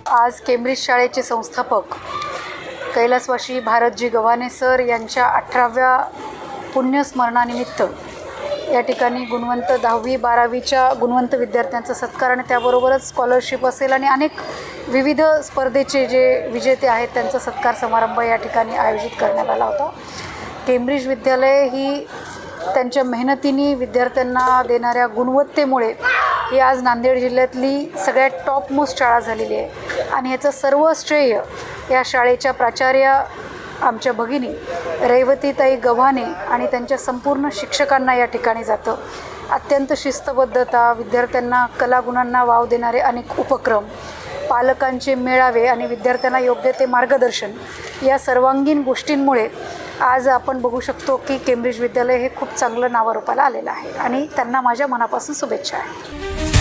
आज केम्ब्रिज शाळेचे संस्थापक कैलासवासी भारतजी गव्हाणे सर यांच्या 18व्या पुण्यस्मरणानिमित्त या ठिकाणी गुणवंत 10वी-12वीच्या गुणवंत विद्यार्थ्यांचा सत्कार आणि त्याबरोबरच स्कॉलरशिप असेल आणि अनेक विविध स्पर्धेचे जे विजेते आहेत त्यांचा सत्कार समारंभ या ठिकाणी आयोजित करण्यात आला होता. केम्ब्रिज विद्यालय ही त्यांच्या मेहनतीने विद्यार्थ्यांना देणाऱ्या गुणवत्तेमुळे ही आज नांदेड जिल्ह्यातली सगळ्यात टॉपमोस्ट शाळा झालेली आहे आणि ह्याचं सर्व श्रेय या शाळेच्या प्राचार्य आमच्या भगिनी रेवतीताई गव्हाणे आणि त्यांच्या संपूर्ण शिक्षकांना या ठिकाणी जातं. अत्यंत शिस्तबद्धता, विद्यार्थ्यांना कलागुणांना वाव देणारे अनेक उपक्रम, पालकांचे मेळावे आणि विद्यार्थ्यांना योग्य ते मार्गदर्शन या सर्वांगीण गोष्टींमुळे आज आपण बघू शकतो की केम्ब्रिज विद्यालय हे खूप चांगलं नावारूपाला आलेलं आहे आणि त्यांना माझ्या मनापासून शुभेच्छा आहे.